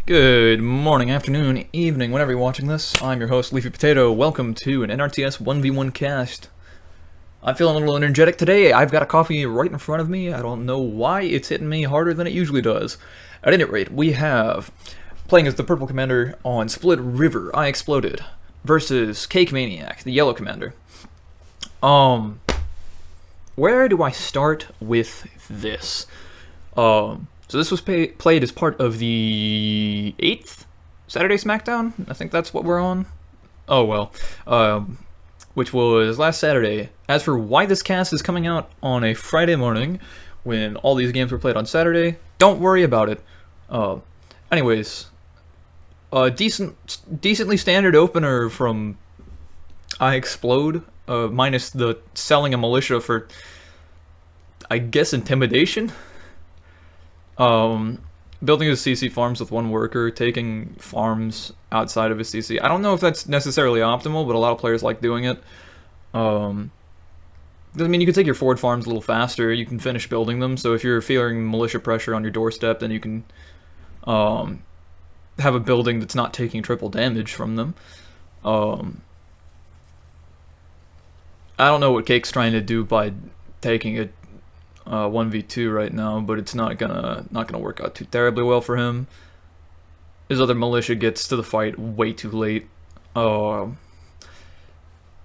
Good morning, afternoon, evening, whenever you're watching this. I'm your host, Leafy Potato. Welcome to an NRTS 1v1 cast. I'm feeling a little energetic today. I've got a coffee right in front of me. I don't know why it's hitting me harder than it usually does. At any rate, we have playing as the purple commander on Split River, I Exploded, versus CakeManiac, the yellow commander. Where do I start with this? So this was played as part of the 8th Saturday Smackdown? I think that's what we're on. Oh well. Which was last Saturday. As for why this cast is coming out on a Friday morning, when all these games were played on Saturday, don't worry about it. Anyways, a decently standard opener from I Explode, minus the selling a militia for, I guess, intimidation? Building his CC farms with one worker, taking farms outside of his CC. I don't know if that's necessarily optimal, but a lot of players like doing it. Doesn't mean you can take your forward farms a little faster. You can finish building them. So if you're feeling militia pressure on your doorstep, then you can have a building that's not taking triple damage from them. I don't know what Cake's trying to do by taking it 1v2 right now, but it's not gonna work out too terribly well for him. His other militia gets to the fight way too late.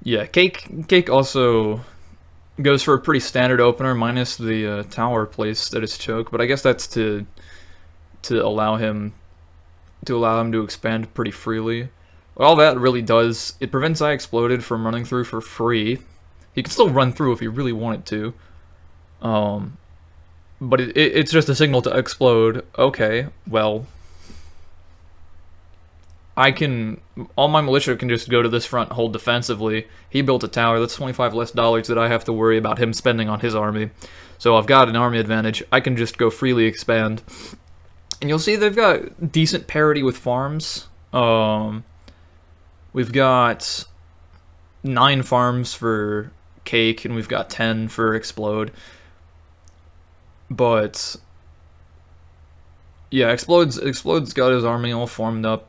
Yeah, Cake also goes for a pretty standard opener, minus the tower place at his choke, but I guess that's to allow him to expand pretty freely. All that really does, it prevents I Exploded from running through for free. He can still run through if he really wanted to. But it's just a signal to explode. Okay, well, all my militia can just go to this front, hold defensively. He built a tower, that's $25 less that I have to worry about him spending on his army. So I've got an army advantage, I can just go freely expand. And you'll see they've got decent parity with farms. We've got 9 farms for Cake, and we've got 10 for Explode. But yeah, Explode's got his army all formed up.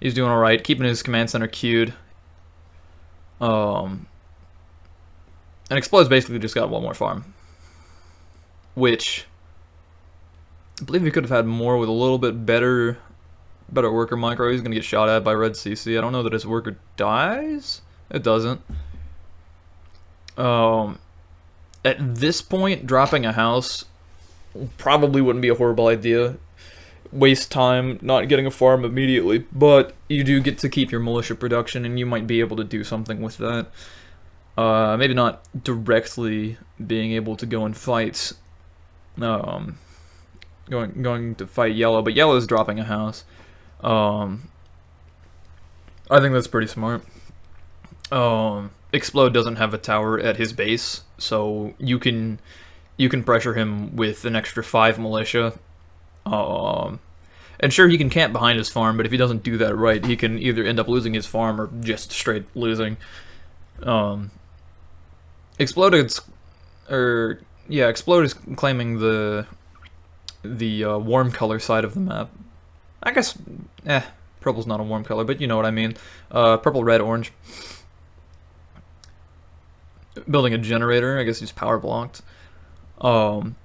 He's doing alright, keeping his command center queued. And Explode's basically just got one more farm, which I believe he could have had more with a little bit better worker micro. He's gonna get shot at by Red CC. I don't know that his worker dies. It doesn't. At this point, dropping a house probably wouldn't be a horrible idea. Waste time not getting a farm immediately, but you do get to keep your militia production, and you might be able to do something with that. Maybe not directly being able to go and fight, going to fight yellow, but yellow is dropping a house. I think that's pretty smart. Explode doesn't have a tower at his base, so you can pressure him with an extra 5 militia. And sure, he can camp behind his farm, but if he doesn't do that right, he can either end up losing his farm or just straight losing. Explode is claiming the warm color side of the map. I guess, purple's not a warm color, but you know what I mean. Purple, red, orange. Building a generator, I guess he's power blocked. I'm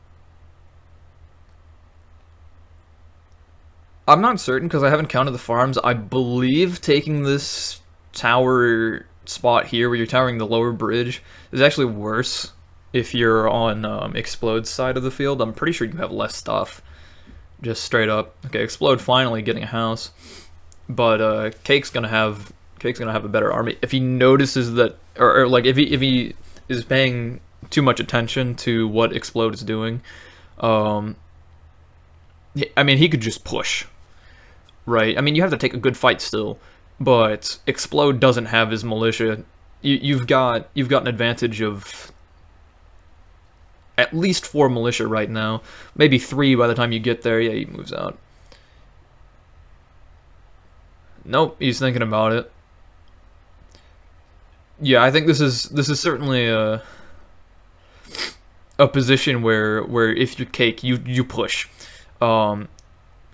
not certain because I haven't counted the farms. I believe taking this tower spot here where you're towering the lower bridge is actually worse if you're on Explode's side of the field. I'm pretty sure you have less stuff. Just straight up. Okay, Explode finally getting a house. But Cake's gonna have a better army. If he notices that, or like if he is paying too much attention to what Explode is doing, I mean, he could just push, right? I mean, you have to take a good fight still, but Explode doesn't have his militia. You've got an advantage of at least 4 militia right now, maybe 3 by the time you get there. Yeah, he moves out. Nope, he's thinking about it. Yeah, I think this is certainly a position where if you Cake, you push.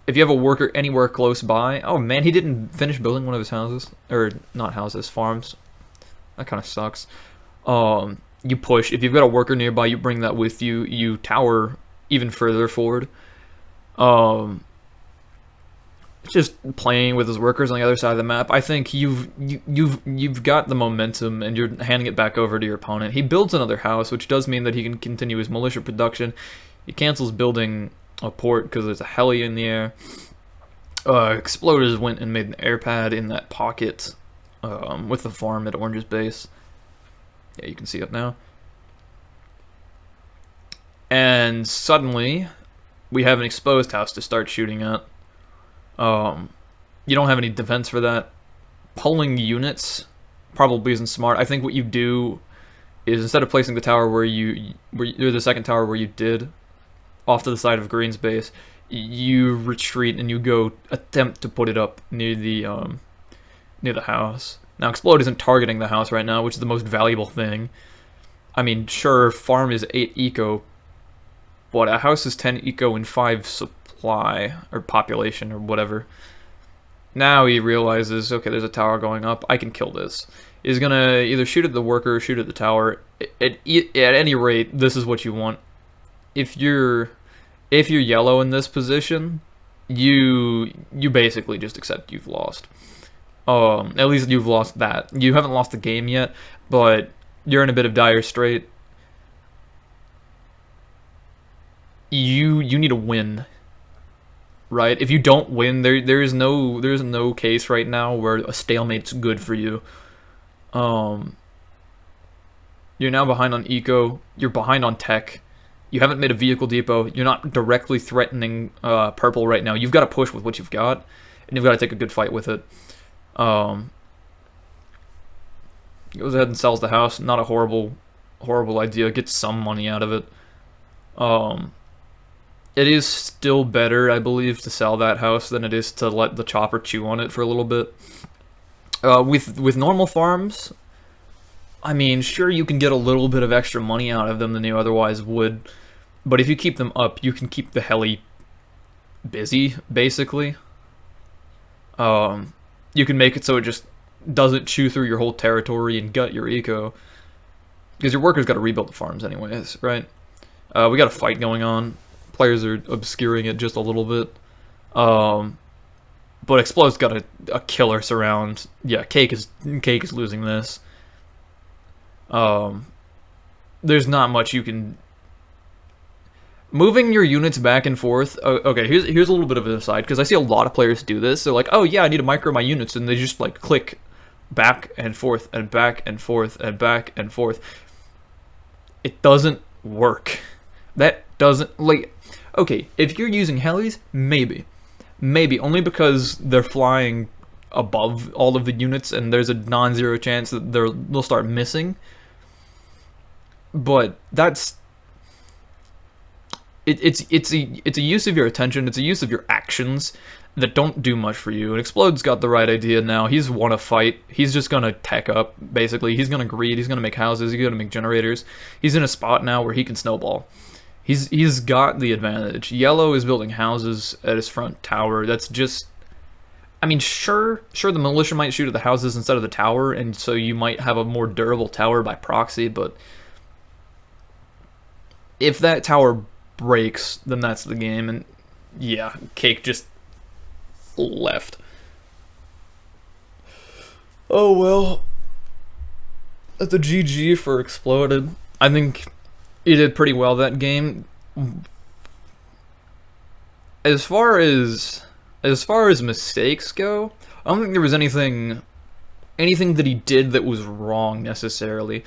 If you have a worker anywhere close by, oh man, he didn't finish building one of his houses, or not houses, farms. That kind of sucks. You push. If you've got a worker nearby, you bring that with you. You tower even further forward. Just playing with his workers on the other side of the map. I think you've got the momentum, and you're handing it back over to your opponent. He builds another house, which does mean that he can continue his militia production. He cancels building a port because there's a heli in the air. Exploders went and made an air pad in that pocket with the farm at Orange's base. Yeah, you can see it now. And suddenly, we have an exposed house to start shooting at. You don't have any defense for that. Pulling units probably isn't smart. I think what you do is, instead of placing the tower where the second tower where you did, off to the side of Green's base, you retreat and you go attempt to put it up near the house. Now, Explode isn't targeting the house right now, which is the most valuable thing. I mean, sure, farm is 8 eco, but a house is 10 eco and 5 supply, or population, or whatever. Now he realizes, okay, there's a tower going up, I can kill this. He's gonna either shoot at the worker or shoot at the tower. At any rate, this is what you want. If you're yellow in this position, you basically just accept you've lost. At least you've lost that. You haven't lost the game yet, but you're in a bit of dire strait. You need to win, right? If you don't win, there's no case right now where a stalemate's good for you. You're now behind on eco. You're behind on tech. You haven't made a vehicle depot. You're not directly threatening purple right now. You've got to push with what you've got, and you've got to take a good fight with it. Goes ahead and sells the house. Not a horrible idea. Gets some money out of it. It is still better, I believe, to sell that house than it is to let the chopper chew on it for a little bit. With normal farms, I mean, sure, you can get a little bit of extra money out of them than you otherwise would, but if you keep them up, you can keep the heli busy, basically. You can make it so it just doesn't chew through your whole territory and gut your eco, because your workers got to rebuild the farms anyways, right? We got a fight going on. Players are obscuring it just a little bit. But Explode's got a killer surround. Yeah, Cake is losing this. There's not much you can... Moving your units back and forth... Okay, here's a little bit of an aside, because I see a lot of players do this. They're like, oh yeah, I need to micro my units, and they just like click back and forth and back and forth and back and forth. It doesn't work. That doesn't... Like, okay, if you're using helis, maybe. Maybe, only because they're flying above all of the units and there's a non-zero chance that they'll start missing. But that's... It's a use of your attention, it's a use of your actions that don't do much for you. And Explode's got the right idea now. He's won a fight. He's just gonna tech up, basically. He's gonna greed, he's gonna make houses, he's gonna make generators. He's in a spot now where he can snowball. He's got the advantage. Yellow is building houses at his front tower. That's just... I mean, sure, the militia might shoot at the houses instead of the tower, and so you might have a more durable tower by proxy, but... if that tower breaks, then that's the game, and yeah, Cake just left. Oh well. That's a GG for Exploded. I think he did pretty well that game. As far as mistakes go, I don't think there was anything that he did that was wrong necessarily.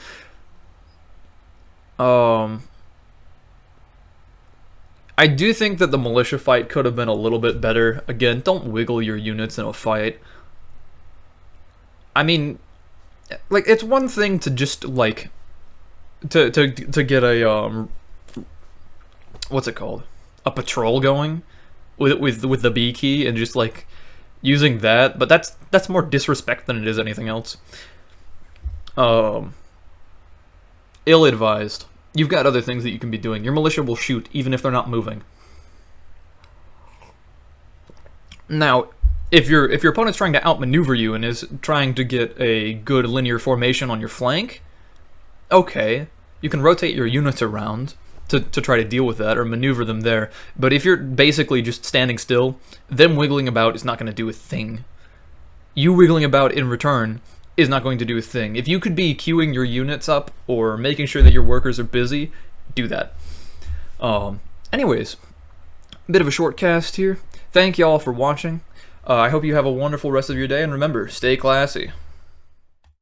I do think that the militia fight could have been a little bit better. Again, don't wiggle your units in a fight. I mean, like, it's one thing to just like to get a what's it called? A patrol going with the B key and just like using that, but that's more disrespect than it is anything else. Ill-advised. You've got other things that you can be doing. Your militia will shoot even if they're not moving. Now, if your opponent's trying to outmaneuver you and is trying to get a good linear formation on your flank, okay, you can rotate your units around to try to deal with that or maneuver them there. But if you're basically just standing still, them wiggling about is not going to do a thing. You wiggling about in return is not going to do a thing. If you could be queuing your units up or making sure that your workers are busy, do that. Anyways, bit of a short cast here. Thank y'all for watching. I hope you have a wonderful rest of your day, and remember, stay classy.